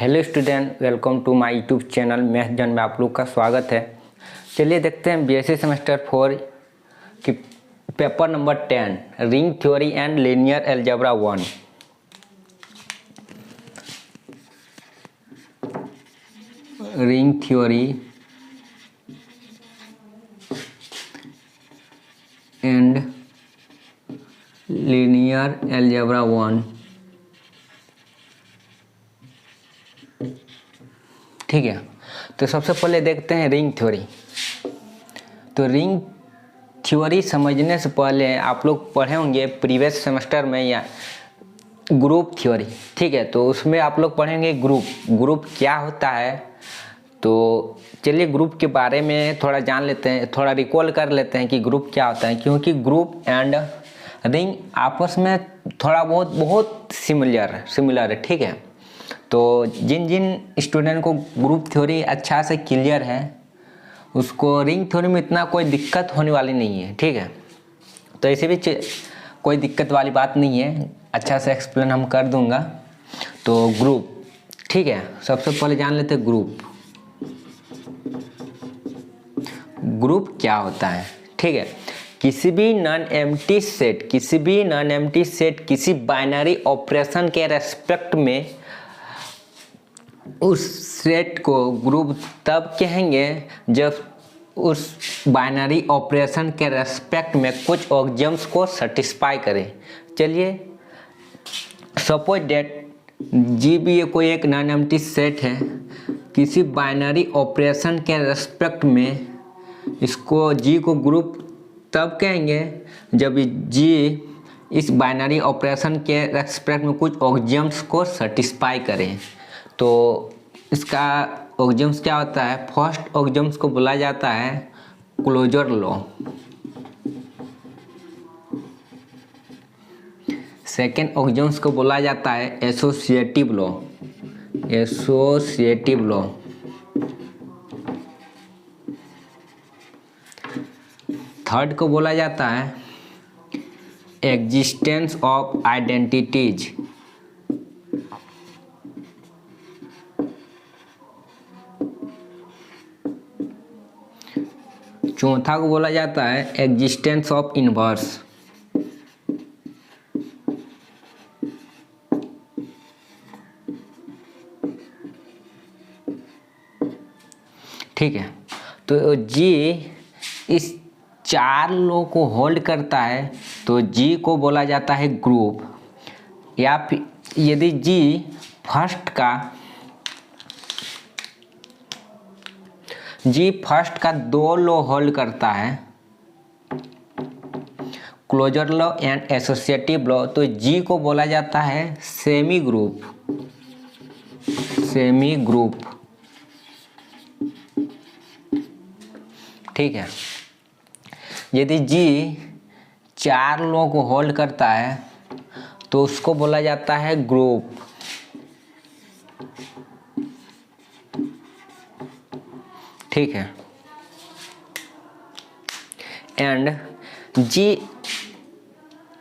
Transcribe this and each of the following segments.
Hello student, welcome to my YouTube channel math जन में आप लोग का स्वागत है। चलिए देखते हैं बीएससी सेमेस्टर 4 की paper number 10 ring theory and linear algebra 1। Ring theory and linear algebra 1। ठीक है, तो सबसे पहले देखते हैं रिंग थ्योरी। तो रिंग थ्योरी समझने से पहले आप लोग पढ़े होंगे प्रीवियस सेमेस्टर में या ग्रुप थ्योरी। ठीक है, तो उसमें आप लोग पढ़ेंगे ग्रुप क्या होता है। तो चलिए ग्रुप के बारे में थोड़ा जान लेते हैं, थोड़ा रिकॉल कर लेते हैं कि ग्रुप क्या होता है, क्योंकि ग्रुप एंड रिंग आपस में थोड़ा बहुत सिमिलर है। ठीक है, तो जिन जिन स्टूडेंट को ग्रुप थ्योरी अच्छा से क्लियर है उसको रिंग थ्योरी में इतना कोई दिक्कत होने वाली नहीं है। ठीक है, तो ऐसे भी कोई दिक्कत वाली बात नहीं है, अच्छा से एक्सप्लेन हम कर दूंगा। तो ग्रुप, ठीक है, सबसे पहले जान लेते हैं ग्रुप क्या होता है। ठीक है, किसी भी नॉन एम्प्टी सेट किसी बाइनरी ऑपरेशन के रेस्पेक्ट में उस सेट को ग्रुप तब कहेंगे जब उस बाइनरी ऑपरेशन के रेस्पेक्ट में कुछ ऑक्सियम्स को सेटिस्फाई करे। चलिए सपोज डेट जी भी ये कोई एक नॉन एम्प्टी सेट है, किसी बाइनरी ऑपरेशन के रेस्पेक्ट में इसको जी को ग्रुप तब कहेंगे जब जी इस बाइनरी ऑपरेशन के रेस्पेक्ट में कुछ ऑक्सियम्स को सेटिस्फाई करें। तो इसका ऑक्सियम्स क्या होता है, फर्स्ट ऑक्सियम्स को बोला जाता है क्लोजर लॉ, सेकेंड ऑक्सियम्स को बोला जाता है एसोसिएटिव लॉ, थर्ड को बोला जाता है एग्जिस्टेंस ऑफ आइडेंटिटीज, चौथा को बोला जाता है एग्जिस्टेंस ऑफ इनवर्स, ठीक है। तो जी इस चार लॉ को होल्ड करता है तो जी को बोला जाता है ग्रुप। या फिर यदि जी फर्स्ट का दो लॉ होल्ड करता है, closure law and associative law, तो जी को बोला जाता है सेमी ग्रुप। ठीक है, यदि जी चार लॉ को होल्ड करता है तो उसको बोला जाता है ग्रुप। ठीक है, एंड जी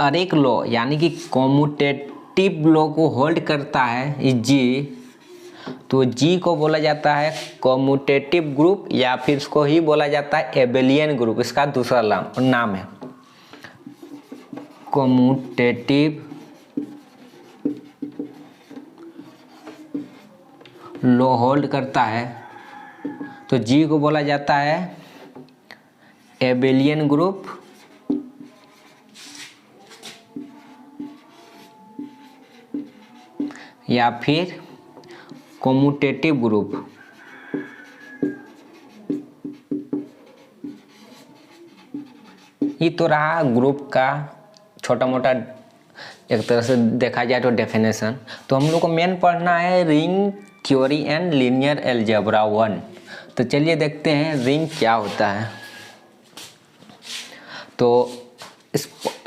हर एक लॉ यानी कि कॉम्यूटेटिव लॉ को होल्ड करता है जी, तो जी को बोला जाता है कॉम्यूटेटिव ग्रुप, या फिर इसको ही बोला जाता है एबेलियन ग्रुप। इसका दूसरा नाम है कॉम्यूटेटिव लॉ होल्ड करता है तो जी को बोला जाता है एबेलियन ग्रुप, या फिर कॉम्यूटेटिव ग्रुप। ये तो रहा ग्रुप का छोटा मोटा एक तरह से देखा जाए तो डेफिनेशन। तो हम लोग को मेन पढ़ना है ring theory and linear algebra 1। तो चलिए देखते हैं रिंग क्या होता है। तो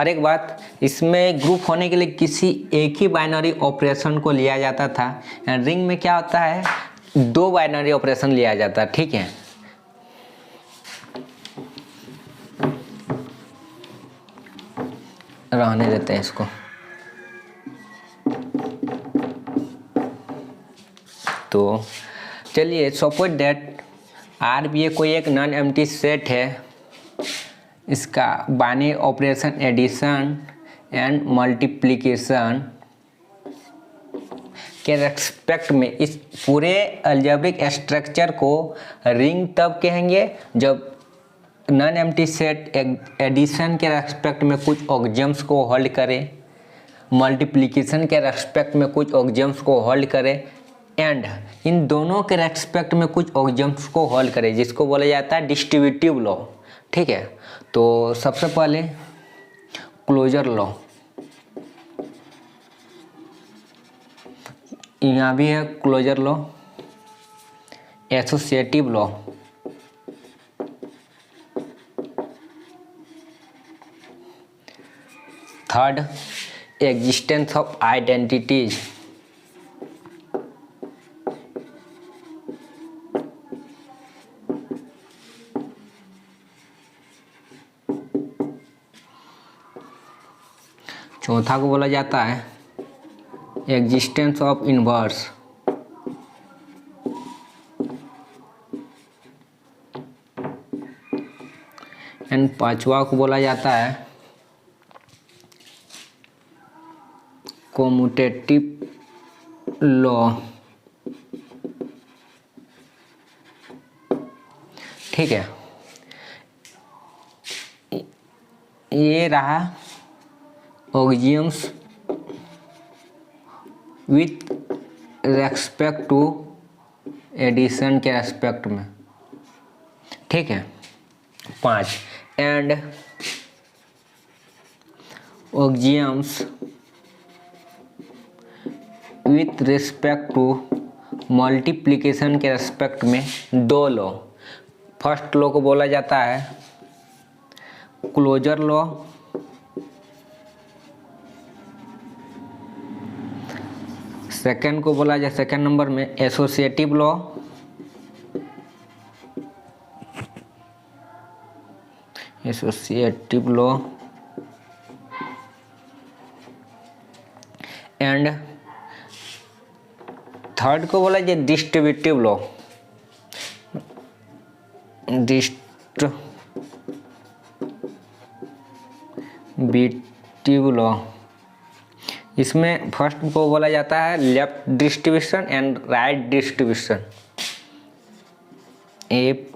और एक बात, इसमें ग्रुप होने के लिए किसी एक ही बाइनरी ऑपरेशन को लिया जाता था। रिंग में क्या होता है, दो बाइनरी ऑपरेशन लिया जाता है। ठीक है, रहने देते हैं इसको। तो चलिए suppose that R be a कोई एक नॉन एम्प्टी सेट है, इसका binary operation addition and multiplication के रेस्पेक्ट में इस पूरे अलजेब्रिक स्ट्रक्चर को रिंग तब कहेंगे जब नॉन एम्प्टी सेट एडिशन के रेस्पेक्ट में कुछ ऑक्जम्स को होल्ड करे, मल्टीप्लिकेशन के रेस्पेक्ट में कुछ ऑक्जम्स को होल्ड करे एंड इन दोनों के रेस्पेक्ट में कुछ ऑक्जम्स को होल्ड करे, जिसको बोला जाता है डिस्ट्रीब्यूटिव लॉ। ठीक है, तो सबसे पहले क्लोजर लॉ, यहाँ भी है closure law, associative law, third existence of identities, चौथा को बोला जाता है एग्जिस्टेंस ऑफ इनवर्स, एंड पांचवा को बोला जाता है कोम्यूटेटिव लॉ। ठीक है, ये रहा axioms with respect to addition के रेस्पेक्ट में। ठीक है, 5 and axioms with respect to multiplication के रेस्पेक्ट में 2 लॉ। फर्स्ट लॉ को बोला जाता है क्लोजर लॉ, सेकेंड को बोला जाए सेकेंड नंबर में associative law, associative law and third को बोला जाए डिस्ट्रीब्यूटिव लॉ, डिस्ट्रीब्यूटिव लॉ। इसमें फर्स्ट को बोला जाता है left distribution and right distribution, a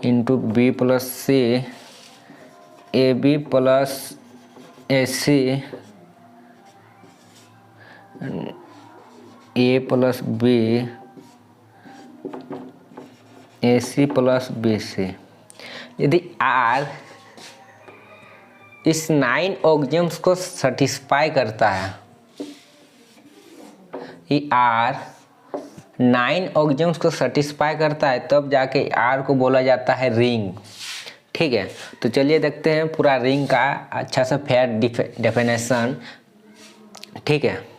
into b plus c, a b plus a c, a plus b, a c plus b c. यदि R इस 9 ऑक्जम्स को सेटिस्फाई करता है, ये आर 9 ऑक्जम्स को सेटिस्फाई करता है, तब जाके आर को बोला जाता है रिंग। ठीक है, तो चलिए देखते हैं पूरा रिंग का अच्छा सा फेयर डेफिनेशन। ठीक है,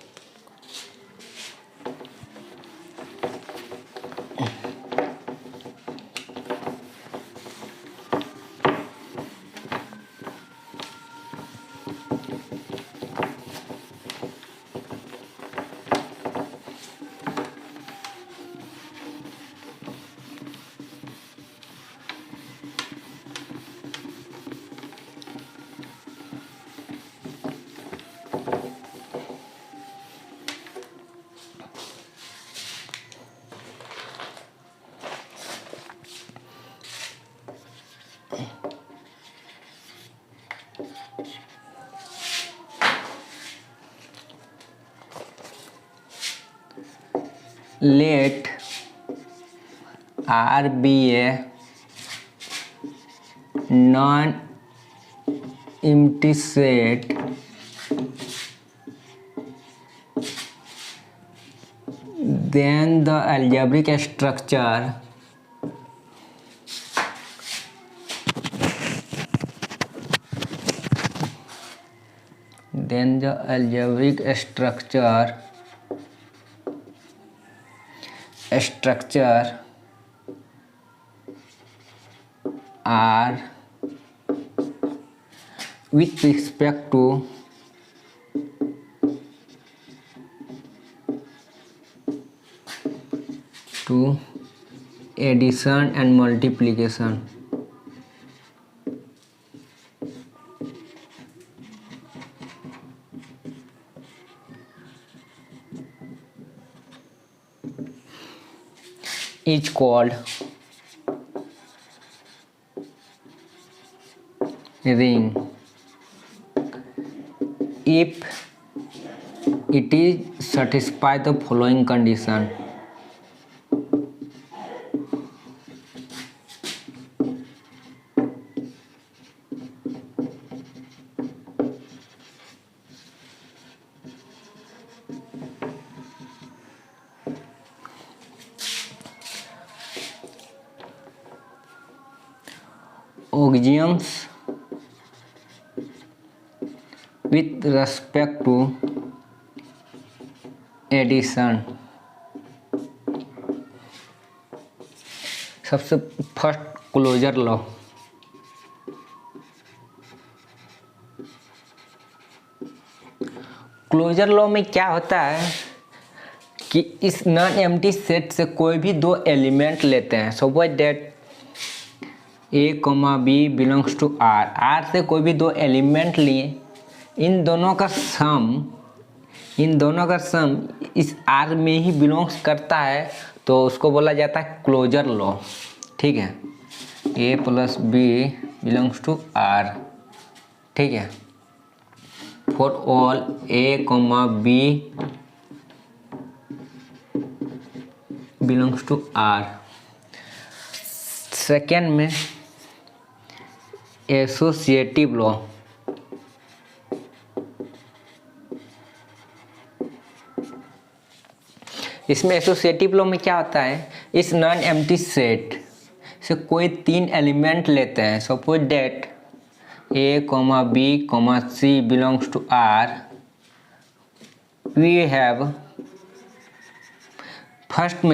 let R be a non-empty set then the algebraic structure structure are with respect to to addition and multiplication. Is called ring if it is satisfy the following condition. Axioms with respect to addition. सबसे first closure law. Closure law में क्या होता है कि इस non empty set से कोई भी दो एलिमेंट लेते हैं. Suppose that a comma B belongs to R. R से कोई भी दो एलिमेंट लिए, इन दोनों का सम इस आर में ही बिलोंग्स करता है, तो उसको बोला जाता है क्लोजर लॉ. ठीक है, A plus B belongs to R. ठीक है, for all A comma B belongs to R. Second में एसोसिएटिव लॉ. इसमें एसोसिएटिव लॉ में क्या होता है, इस नॉन एम्प्टी सेट से कोई तीन एलिमेंट लेते हैं. Suppose that a comma b comma c belongs to R. We have first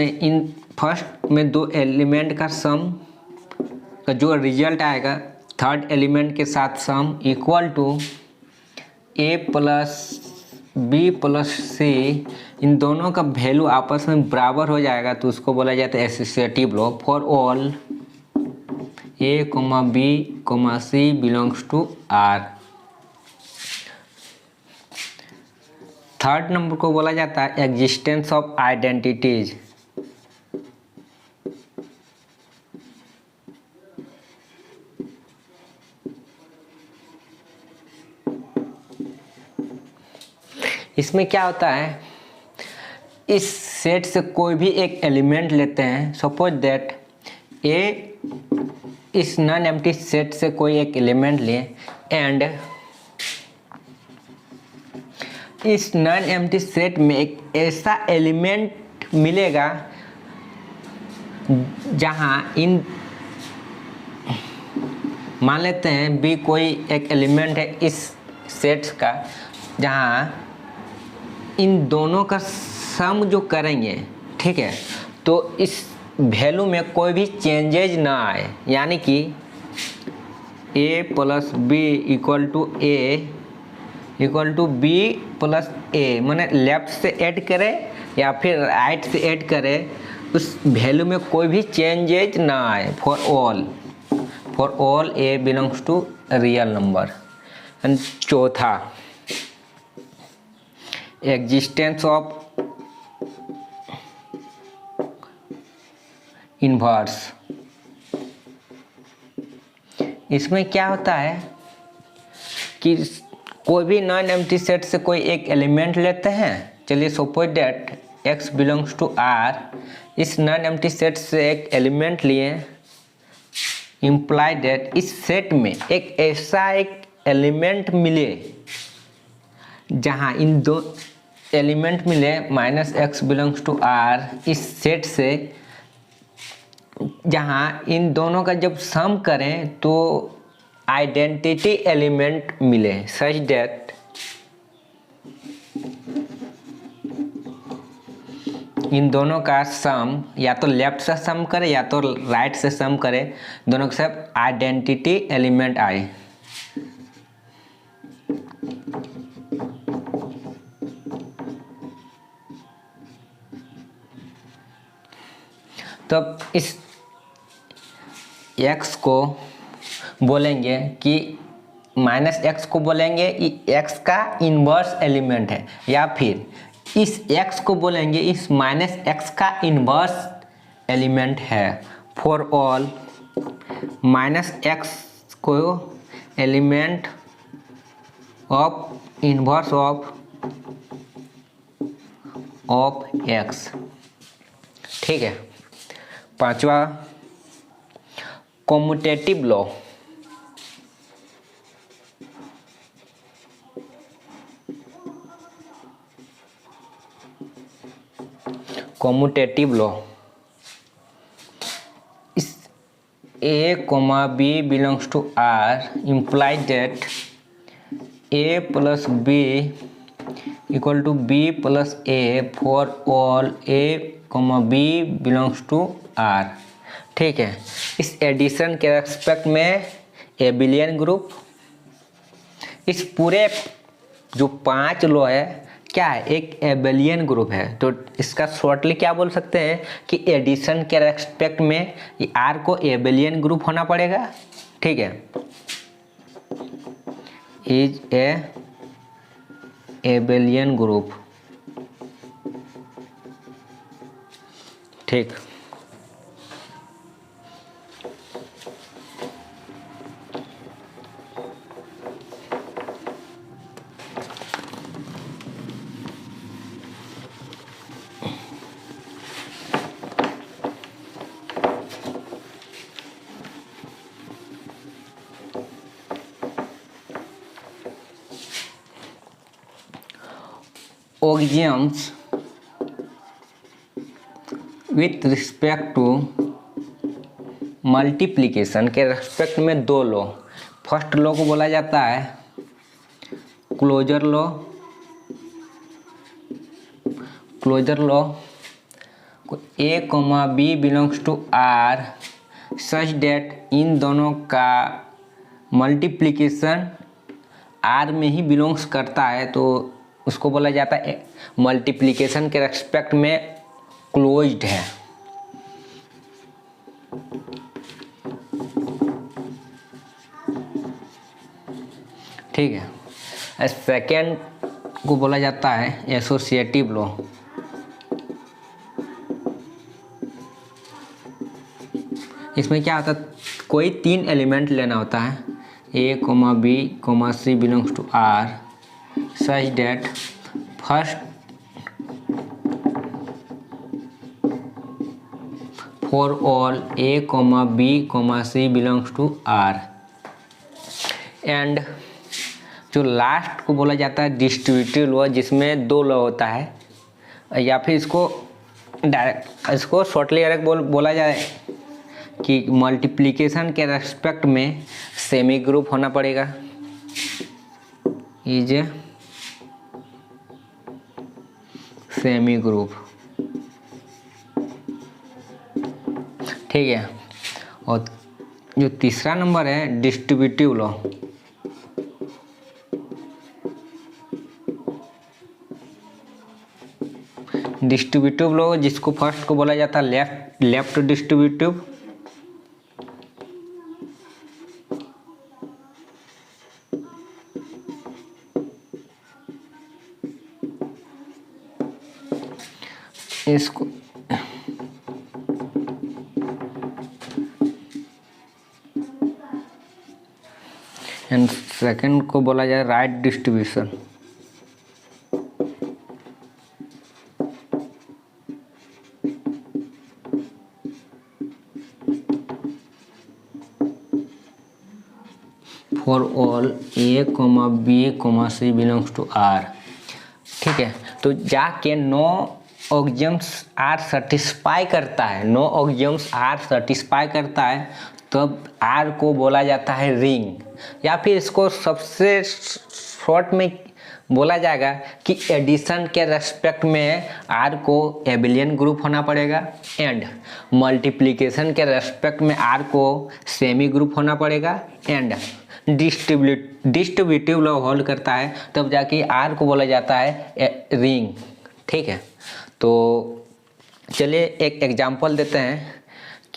में दो एलिमेंट का सम का जो रिजल्ट आएगा थर्ड एलिमेंट के साथ sum equal to A plus B plus C. इन दोनों का वैल्यू आपस में बराबर हो जाएगा, तो उसको बोला जाता है associative law. For all A comma b comma c belongs to R. Third number को बोला जाता है एग्जिस्टेंस ऑफ आइडेंटिटीज. इसमें क्या होता है, इस सेट से कोई भी एक एलिमेंट लेते हैं. सपोज दैट ए इस नॉन एम्प्टी सेट से कोई एक एलिमेंट लिए एंड इस नॉन एम्प्टी सेट में एक ऐसा एलिमेंट मिलेगा जहां इन मान लेते हैं बी कोई एक एलिमेंट है इस सेट का, जहां इन दोनों का सम जो करेंगे, ठीक है, तो इस वैल्यू में कोई भी चेंजेज ना आए. यानी कि A plus B equal to B plus A, माने लेफ्ट से ऐड करें या फिर राइट से ऐड करें, उस वैल्यू में कोई भी चेंजेज ना आए. For all a belongs to real number. And चौथा एग्जिस्टेंस ऑफ इनवर्स. इसमें क्या होता है कि कोई भी नॉन एम्प्टी सेट से कोई एक एलिमेंट लेते हैं. चलिए suppose that x belongs to r. इस नॉन एम्प्टी सेट से एक एलिमेंट लिए, इम्प्लाई दैट इस सेट में एक ऐसा एक एलिमेंट मिले जहां इन दो एलिमेंट मिले minus x belongs to r. इस सेट से जहां इन दोनों का जब सम करें तो आइडेंटिटी एलिमेंट मिले, सच दैट इन दोनों का सम या तो लेफ्ट से सम करे या तो राइट से सम करे, दोनों के साथ आइडेंटिटी एलिमेंट आए. तब इस x को बोलेंगे कि -x को बोलेंगे x का इन्वर्स एलिमेंट है, या फिर इस x को बोलेंगे इस -x का इन्वर्स एलिमेंट है। फॉर ऑल -x को element of inverse of x। ठीक है। पांचवा कम्यूटेटिव लॉ। कम्यूटेटिव लॉ, इस a, b belongs to R implies that a plus b equal to b plus a for all a, b belongs to R। ठीक है। इस addition के respect में abelian group, इस पूरे जो 5 लॉ है क्या है, एक एबिलियन ग्रुप है। तो इसका शॉर्टली क्या बोल सकते हैं कि एडिशन के रेस्पेक्ट में आर को एबिलियन ग्रुप होना पड़ेगा। ठीक है, इज ए एबिलियन ग्रुप। ठीक। Axioms with respect to multiplication के रेस्पेक्ट में 2 लॉ। फर्स्ट लॉ को बोला जाता है closure law. Closure law a, b belongs to R such that इन दोनों का मल्टीप्लिकेशन R में ही बिलोंग्स करता है, तो उसको बोला जाता है मल्टीप्लिकेशन के रेस्पेक्ट में क्लोज्ड है। ठीक है। सेकेंड को बोला जाता है एसोसिएटिव लॉ। इसमें क्या होता है, कोई 3 एलिमेंट लेना होता है a, b, c belongs to R such that first for all a, b, c belongs to R and जो लास्ट को बोला जाता है डिस्ट्रीब्यूटिव लॉ, जिसमें 2 लॉ होता है, या फिर इसको शॉर्टली अगर बोला जाए कि मल्टीप्लिकेशन के रेस्पेक्ट में सेमी ग्रुप होना पड़ेगा। Is semi group. ठीक है। और जो तीसरा नंबर है डिस्ट्रीब्यूटिव लॉ। डिस्ट्रीब्यूटिव लॉ जिसको फर्स्ट को बोला जाता है लेफ्ट डिस्ट्रीब्यूटिव। इसको एंड सेकंड को बोला जाए right distribution. For all a, b, c belongs to R। ठीक है। तो जाके 9 ऑक्सियम्स R सेटिस्फाई करता है, 9 ऑक्सियम्स R सेटिस्फाई करता है, तब R को बोला जाता है रिंग। या फिर इसको सबसे शॉर्ट में बोला जाएगा कि एडिशन के रेस्पेक्ट में R को एबिलियन ग्रुप होना पड़ेगा एंड मल्टीप्लिकेशन के रेस्पेक्ट में R को सेमी ग्रुप होना पड़ेगा एंड डिस्ट्रीब्यूटिव लॉ होल्ड करता है, तब जाके R को बोला जाता है रिंग। ठीक है। तो चलिए एक एग्जांपल देते हैं।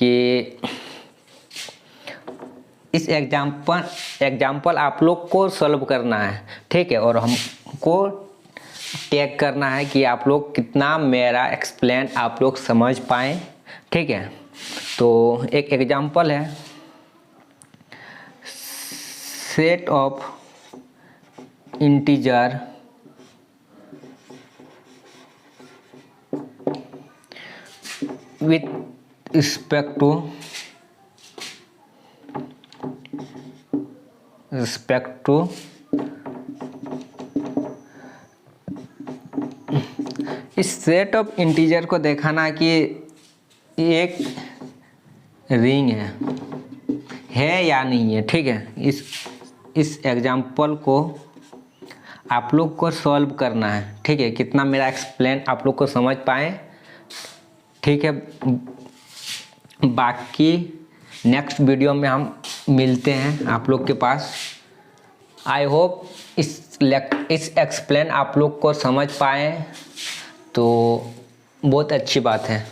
कि इस एग्जाम्पल आप लोग को सॉल्व करना है, ठीक है, और हमको टैग करना है कि आप लोग कितना मेरा एक्सप्लेन आप लोग समझ पाएँ, ठीक है। तो एक एग्जाम्पल है, set of integer with respect to इस सेट ऑफ इंटीजर को दिखाना कि एक रिंग है या नहीं है, ठीक है। इस एग्जाम्पल को आप लोग को सॉल्व करना है, ठीक है, कितना मेरा एक्सप्लेन आप लोग को समझ पाए, ठीक है। बाकी नेक्स्ट वीडियो में हम मिलते हैं आप लोग के पास। आई होप इस एक्सप्लेन आप लोग को समझ पाए तो बहुत अच्छी बात है।